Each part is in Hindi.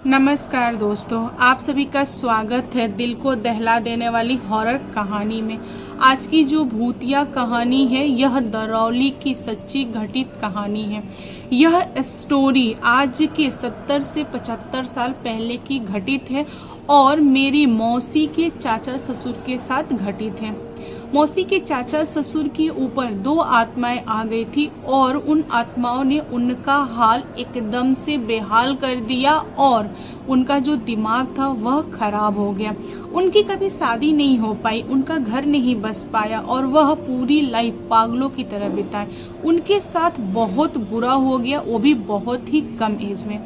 नमस्कार दोस्तों, आप सभी का स्वागत है दिल को दहला देने वाली हॉरर कहानी में। आज की जो भूतिया कहानी है यह दरौली की सच्ची घटित कहानी है। यह स्टोरी आज के 70 से 75 साल पहले की घटित है और मेरी मौसी के चाचा ससुर के साथ घटित है। मौसी के चाचा ससुर के ऊपर 2 आत्माएं आ गई थी और उन आत्माओं ने उनका हाल एकदम से बेहाल कर दिया और उनका जो दिमाग था वह खराब हो गया। उनकी कभी शादी नहीं हो पाई, उनका घर नहीं बस पाया और वह पूरी लाइफ पागलों की तरह बिताए। उनके साथ बहुत बुरा हो गया, वो भी बहुत ही कम एज में।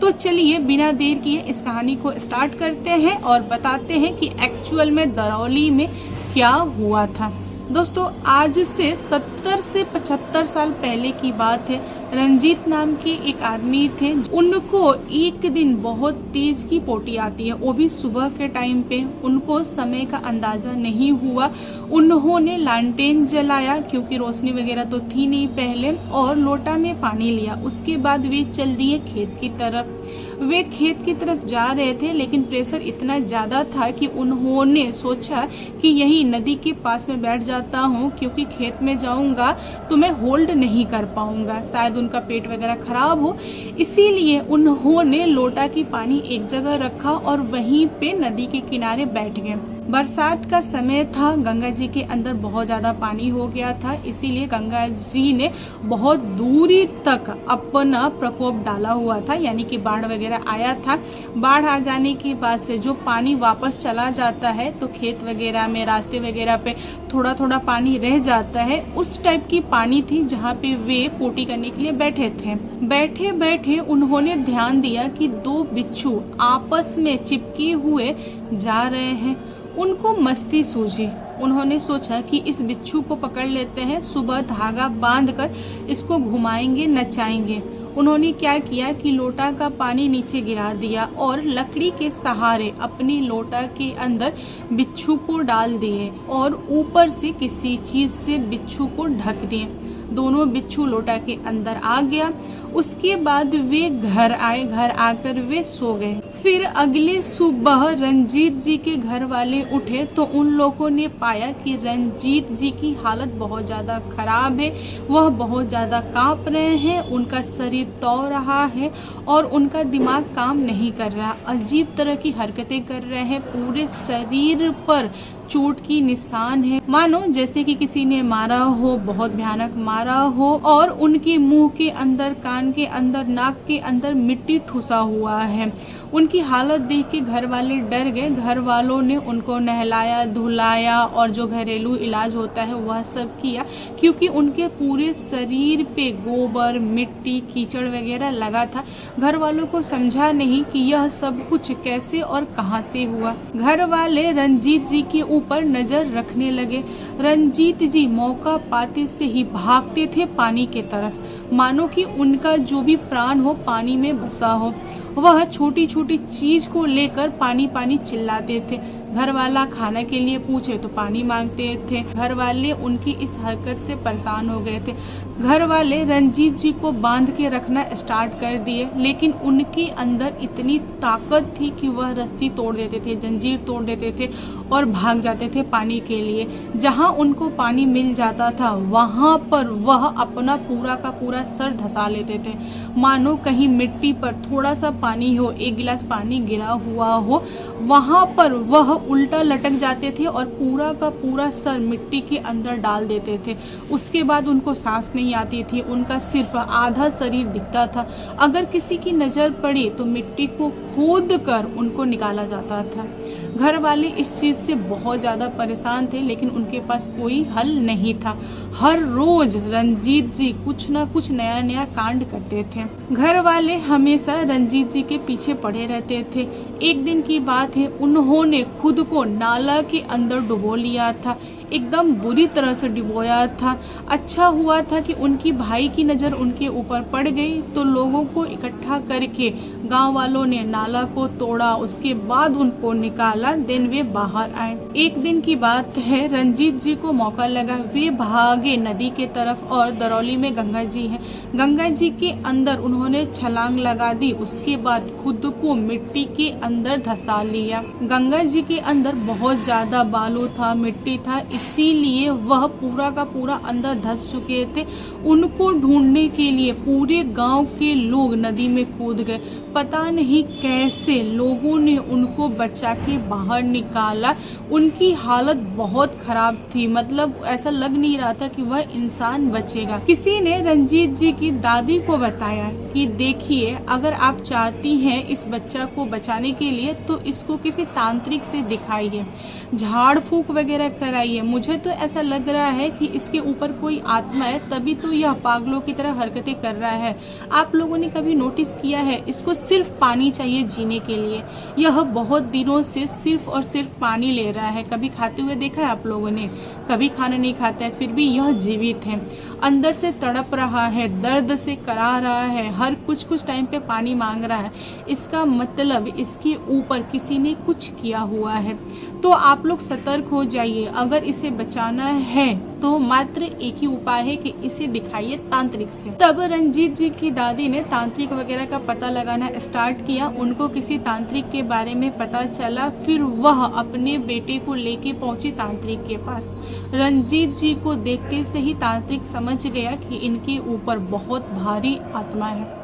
तो चलिए बिना देर किए इस कहानी को स्टार्ट करते हैं और बताते हैं कि एक्चुअल में दरौली में क्या हुआ था। दोस्तों, आज से 70 से 75 साल पहले की बात है। रंजीत नाम के एक आदमी थे, उनको एक दिन बहुत तेज की पोटी आती है, वो भी सुबह के टाइम पे। उनको समय का अंदाजा नहीं हुआ। उन्होंने लालटेन जलाया क्योंकि रोशनी वगैरह तो थी नहीं पहले, और लोटा में पानी लिया। उसके बाद वे चल दिए खेत की तरफ। वे खेत की तरफ जा रहे थे, लेकिन प्रेशर इतना ज्यादा था कि उन्होंने सोचा कि यही नदी के पास में बैठ जाता हूँ, क्योंकि खेत में जाऊंगा तो मैं होल्ड नहीं कर पाऊंगा, शायद उनका पेट वगैरह खराब हो। इसीलिए उन्होंने लोटा की पानी एक जगह रखा और वहीं पे नदी के किनारे बैठ गए। बरसात का समय था, गंगा जी के अंदर बहुत ज्यादा पानी हो गया था, इसीलिए गंगा जी ने बहुत दूरी तक अपना प्रकोप डाला हुआ था, यानी कि बाढ़ वगैरह आया था। बाढ़ आ जाने के बाद से जो पानी वापस चला जाता है तो खेत वगैरह में, रास्ते वगैरह पे थोड़ा थोड़ा पानी रह जाता है। उस टाइप की पानी थी जहाँ पे वे पोटी करने के लिए बैठे थे। बैठे बैठे उन्होंने ध्यान दिया कि 2 बिच्छू आपस में चिपके हुए जा रहे हैं। उनको मस्ती सूझी। उन्होंने सोचा कि इस बिच्छू को पकड़ लेते हैं, सुबह धागा बांधकर इसको घुमाएंगे, नचाएंगे। उन्होंने क्या किया कि लोटा का पानी नीचे गिरा दिया और लकड़ी के सहारे अपनी लोटा के अंदर बिच्छू को डाल दिए और ऊपर से किसी चीज से बिच्छू को ढक दिए। दोनों बिच्छू लोटा के अंदर आ गया। उसके बाद वे घर आए, घर आकर वे सो गए। फिर अगले सुबह रंजीत जी के घर वाले उठे तो उन लोगों ने पाया कि रंजीत जी की हालत बहुत ज्यादा खराब है। वह बहुत ज्यादा कांप रहे हैं, उनका शरीर तौ रहा है और उनका दिमाग काम नहीं कर रहा। अजीब तरह की हरकतें कर रहे हैं, पूरे शरीर पर चोट की निशान है, मानो जैसे कि किसी ने मारा हो, बहुत भयानक मारा हो। और उनके मुंह के अंदर, कान के अंदर, नाक के अंदर मिट्टी ठुसा हुआ है। उनकी हालत देख के घर वाले डर गए। घर वालों ने उनको नहलाया, धुलाया और जो घरेलू इलाज होता है वह सब किया, क्योंकि उनके पूरे शरीर पे गोबर, मिट्टी, कीचड़ वगैरह लगा था। घर वालों को समझा नहीं कि यह सब कुछ कैसे और कहां से हुआ। घर वाले रंजीत जी के ऊपर नजर रखने लगे। रंजीत जी मौका पाते से ही भागते थे पानी के तरफ, मानो कि उनका जो भी प्राण हो पानी में बसा हो। वह छोटी छोटी चीज को लेकर पानी पानी चिल्लाते थे। घर वाला खाना के लिए पूछे तो पानी मांगते थे। घर वाले उनकी इस हरकत से परेशान हो गए थे। घर वाले रंजीत जी को बांध के रखना स्टार्ट कर दिए, लेकिन उनके अंदर इतनी ताकत थी कि वह रस्सी तोड़ देते थे, जंजीर तोड़ देते थे और भाग जाते थे पानी के लिए। जहां उनको पानी मिल जाता था वहां पर वह अपना पूरा का पूरा सर धंसा लेते थे, मानो कहीं मिट्टी पर थोड़ा सा पानी हो, 1 गिलास पानी गिरा हुआ हो, वहां पर वह उल्टा लटक जाते थे और पूरा का पूरा सर मिट्टी के अंदर डाल देते थे। उसके बाद उनको सांस नहीं आती थी, उनका सिर्फ आधा शरीर दिखता था। अगर किसी की नजर पड़ी तो मिट्टी को खोद कर उनको निकाला जाता था। घर वाले इस चीज से बहुत ज्यादा परेशान थे, लेकिन उनके पास कोई हल नहीं था। हर रोज रंजीत जी कुछ न कुछ नया नया कांड करते थे। घर वाले हमेशा रंजीत जी के पीछे पड़े रहते थे। एक दिन की बात है, उन्होंने खुद को नाला के अंदर डुबो लिया था, एकदम बुरी तरह से डुबोया था। अच्छा हुआ था कि उनकी भाई की नजर उनके ऊपर पड़ गई, तो लोगों को इकट्ठा करके गांव वालों ने नाला को तोड़ा, उसके बाद उनको निकाला, दिन वे बाहर आए। एक दिन की बात है, रंजीत जी को मौका लगा, वे भाग आगे नदी के तरफ और दरौली में गंगा जी है। गंगा जी के अंदर उन्होंने छलांग लगा दी, उसके बाद खुद को मिट्टी के अंदर धंसा लिया। गंगा जी के अंदर बहुत ज्यादा बालू था, मिट्टी था, इसीलिए वह पूरा का पूरा अंदर धंस चुके थे। उनको ढूंढने के लिए पूरे गांव के लोग नदी में कूद गए। पता नहीं कैसे लोगों ने उनको बचा के बाहर निकाला। उनकी हालत बहुत खराब थी, मतलब ऐसा लग नहीं रहा था कि वह इंसान बचेगा। किसी ने रंजीत जी की दादी को बताया कि देखिए, अगर आप चाहती हैं इस बच्चा को बचाने के लिए तो इसको किसी तांत्रिक से दिखाइए, झाड़ फूक वगैरह कराइए। मुझे तो ऐसा लग रहा है कि इसके ऊपर कोई आत्मा है, तभी तो यह पागलों की तरह हरकतें कर रहा है। आप लोगों ने कभी नोटिस किया है, इसको सिर्फ पानी चाहिए जीने के लिए। यह बहुत दिनों से सिर्फ और सिर्फ पानी ले रहा है। कभी खाते हुए देखा है आप लोगों ने? कभी खाना नहीं खाता है, फिर भी यह जीवित है। अंदर से तड़प रहा है, दर्द से करा रहा है, हर कुछ टाइम पे पानी मांग रहा है। इसका मतलब इसके ऊपर किसी ने कुछ किया हुआ है। तो आप लोग सतर्क हो जाइए। अगर इसे बचाना है तो मात्र एक ही उपाय है कि इसे दिखाइए तांत्रिक से। तब रंजीत जी की दादी ने तांत्रिक वगैरह का पता लगाना स्टार्ट किया। उनको किसी तांत्रिक के बारे में पता चला, फिर वह अपने बेटे को लेके पहुंची तांत्रिक के पास। रंजीत जी को देखते से ही तांत्रिक समझ गया कि इनके ऊपर बहुत भारी आत्मा है।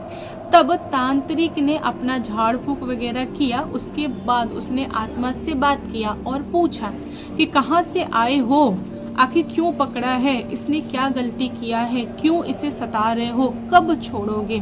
तब तांत्रिक ने अपना झाड़ फूक वगैरह किया। उसके बाद उसने आत्मा से बात किया और पूछा कि कहाँ से आए हो, आखिर क्यों पकड़ा है, इसने क्या गलती किया है, क्यों इसे सता रहे हो, कब छोड़ोगे।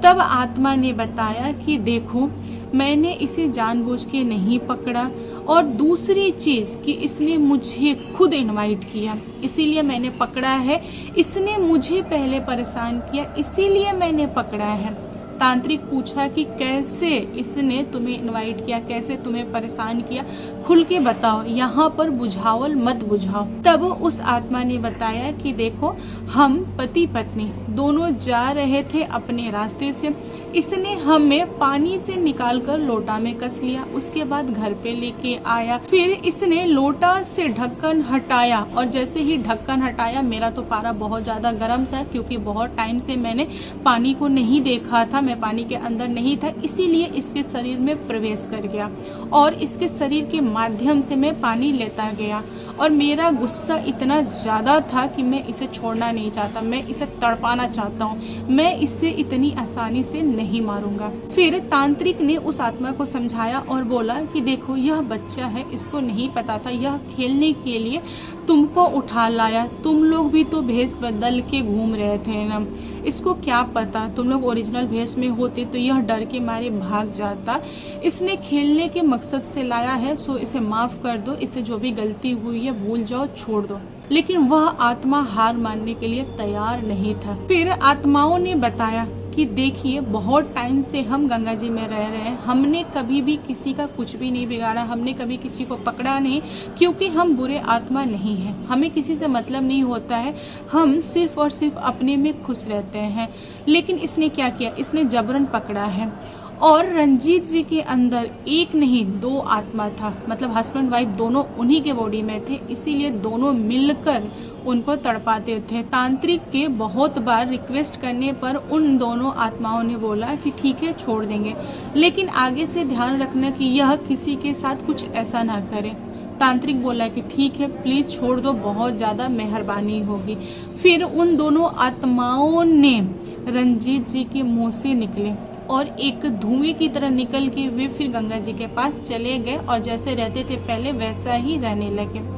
तब आत्मा ने बताया कि देखो, मैंने इसे जानबूझ के नहीं पकड़ा, और दूसरी चीज कि इसने मुझे खुद इनवाइट किया, इसीलिए मैंने पकड़ा है। इसने मुझे पहले परेशान किया, इसीलिए मैंने पकड़ा है। तांत्रिक पूछा कि कैसे इसने तुम्हें इनवाइट किया, कैसे तुम्हें परेशान किया, खुल के बताओ, यहाँ पर बुझावल मत बुझाओ। तब उस आत्मा ने बताया कि देखो, हम पति पत्नी दोनों जा रहे थे अपने रास्ते से। इसने हमें पानी से निकालकर लोटा में कस लिया, उसके बाद घर पे लेके आया। फिर इसने लोटा से ढक्कन हटाया, और जैसे ही ढक्कन हटाया, मेरा तो पारा बहुत ज्यादा गर्म था, क्योंकि बहुत टाइम से मैंने पानी को नहीं देखा था, मैं पानी के अंदर नहीं था, इसीलिए इसके शरीर में प्रवेश कर गया और इसके शरीर के माध्यम से मैं पानी लेता गया। और मेरा गुस्सा इतना ज्यादा था कि मैं इसे छोड़ना नहीं चाहता, मैं इसे तड़पाना चाहता हूँ, मैं इसे इतनी आसानी से नहीं मारूंगा। फिर तांत्रिक ने उस आत्मा को समझाया और बोला कि देखो, यह बच्चा है, इसको नहीं पता था, यह खेलने के लिए तुमको उठा लाया। तुम लोग भी तो भेष बदल के घूम रहे थे ना, इसको क्या पता, तुम लोग ओरिजिनल भेष में होते तो यह डर के मारे भाग जाता। इसने खेलने के मकसद से लाया है, सो इसे माफ कर दो, इसे जो भी गलती हुई है भूल जाओ, छोड़ दो। लेकिन वह आत्मा हार मानने के लिए तैयार नहीं था। फिर आत्माओं ने बताया कि देखिए, बहुत टाइम से हम गंगा जी में रह रहे हैं, हमने कभी भी किसी का कुछ भी नहीं बिगाड़ा, हमने कभी किसी को पकड़ा नहीं, क्योंकि हम बुरे आत्मा नहीं हैं, हमें किसी से मतलब नहीं होता है, हम सिर्फ और सिर्फ अपने में खुश रहते हैं। लेकिन इसने क्या किया, इसने जबरन पकड़ा है। और रंजीत जी के अंदर एक नहीं 2 आत्मा था, मतलब हस्बैंड वाइफ दोनों उन्हीं के बॉडी में थे, इसीलिए दोनों मिलकर उनको तड़पाते थे। तांत्रिक के बहुत बार रिक्वेस्ट करने पर उन दोनों आत्माओं ने बोला कि ठीक है, छोड़ देंगे, लेकिन आगे से ध्यान रखना कि यह किसी के साथ कुछ ऐसा ना करे। तांत्रिक बोला कि ठीक है, प्लीज छोड़ दो, बहुत ज्यादा मेहरबानी होगी। फिर उन दोनों आत्माओं ने रंजीत जी के मुंह से निकले और एक धुएं की तरह निकल के वे फिर गंगा जी के पास चले गए और जैसे रहते थे पहले वैसा ही रहने लगे।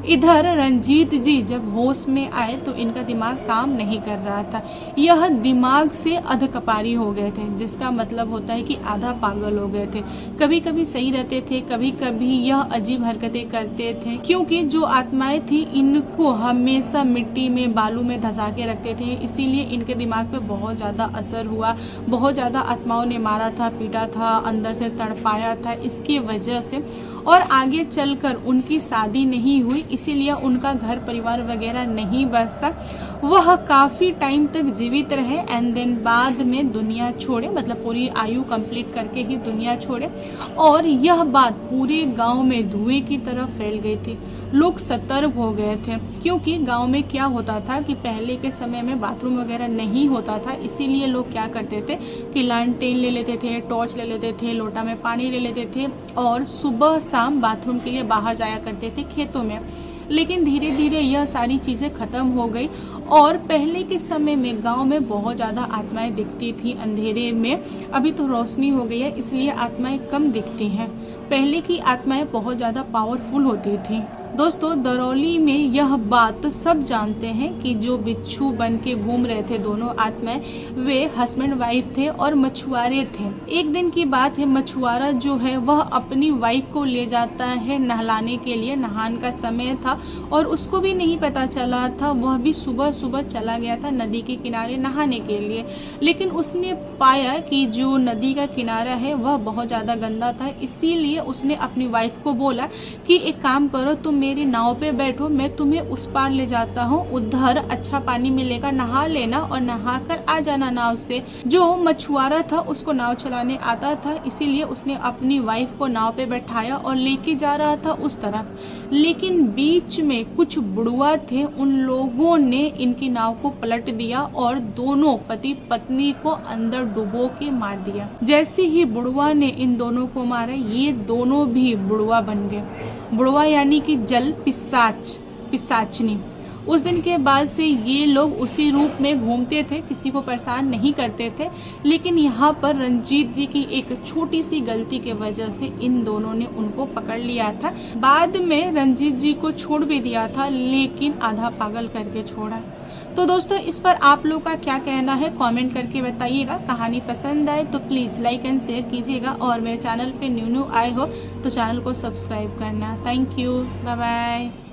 इधर रंजीत जी जब होश में आए तो इनका दिमाग काम नहीं कर रहा था, यह दिमाग से अधकपारी हो गए थे, जिसका मतलब होता है कि आधा पागल हो गए थे। कभी कभी सही रहते थे, कभी कभी यह अजीब हरकतें करते थे, क्योंकि जो आत्माएं थी इनको हमेशा मिट्टी में बालू में धंसा के रखते थे, इसीलिए इनके दिमाग पे बहुत ज्यादा असर हुआ। बहुत ज्यादा आत्माओं ने मारा था, पीटा था, अंदर से तड़पाया था, इसकी वजह से। और आगे चलकर उनकी शादी नहीं हुई, इसीलिए उनका घर परिवार वगैरह नहीं बचा। वह काफी टाइम तक जीवित रहे एंड देन बाद में दुनिया छोड़े, मतलब पूरी आयु कंप्लीट करके ही दुनिया छोड़े। और यह बात पूरे गांव में धुएं की तरह फैल गई थी। लोग सतर्क हो गए थे, क्योंकि गांव में क्या होता था कि पहले के समय में बाथरूम वगैरह नहीं होता था, इसीलिए लोग क्या करते थे कि लालटेन ले लेते थे, टॉर्च ले लेते थे, लोटा में पानी ले लेते थे और सुबह शाम बाथरूम के लिए बाहर जाया करते थे खेतों में। लेकिन धीरे धीरे यह सारी चीजें खत्म हो गई और पहले के समय में गांव में बहुत ज्यादा आत्माएं दिखती थी अंधेरे में। अभी तो रोशनी हो गई है, इसलिए आत्माएं कम दिखती हैं। पहले की आत्माएं बहुत ज्यादा पावरफुल होती थी। दोस्तों, दरौली में यह बात सब जानते हैं कि जो बिच्छू बन के घूम रहे थे दोनों आत्माएं, वे हस्बैंड वाइफ थे और मछुआरे थे। एक दिन की बात है, मछुआरा जो है वह अपनी वाइफ को ले जाता है नहलाने के लिए। नहान का समय था और उसको भी नहीं पता चला था, वह भी सुबह सुबह चला गया था नदी के किनारे नहाने के लिए। लेकिन उसने पाया कि जो नदी का किनारा है वह बहुत ज्यादा गंदा था, इसीलिए उसने अपनी वाइफ को बोला कि एक काम करो, तुम मेरी नाव पे बैठो, मैं तुम्हें उस पार ले जाता हूँ, उधर अच्छा पानी मिलेगा, नहा लेना और नहा कर आ जाना नाव से। जो मछुआरा था उसको नाव चलाने आता था, इसीलिए उसने अपनी वाइफ को नाव पे बैठाया और लेके जा रहा था उस तरफ। लेकिन बीच में कुछ बुढ़वा थे, उन लोगों ने इनकी नाव को पलट दिया और दोनों पति पत्नी को अंदर डुबो के मार दिया। जैसे ही बुढ़वा ने इन दोनों को मारा, ये दोनों भी बुढ़वा बन गए। बुढ़वा यानी कि जल पिशाचनी। उस दिन के बाद से ये लोग उसी रूप में घूमते थे, किसी को परेशान नहीं करते थे। लेकिन यहाँ पर रंजीत जी की एक छोटी सी गलती के वजह से इन दोनों ने उनको पकड़ लिया था। बाद में रंजीत जी को छोड़ भी दिया था, लेकिन आधा पागल करके छोड़ा। तो दोस्तों, इस पर आप लोग का क्या कहना है कमेंट करके बताइएगा। कहानी पसंद आए तो प्लीज लाइक एंड शेयर कीजिएगा और मेरे चैनल पे न्यू आए हो तो चैनल को सब्सक्राइब करना। Thank you, bye bye.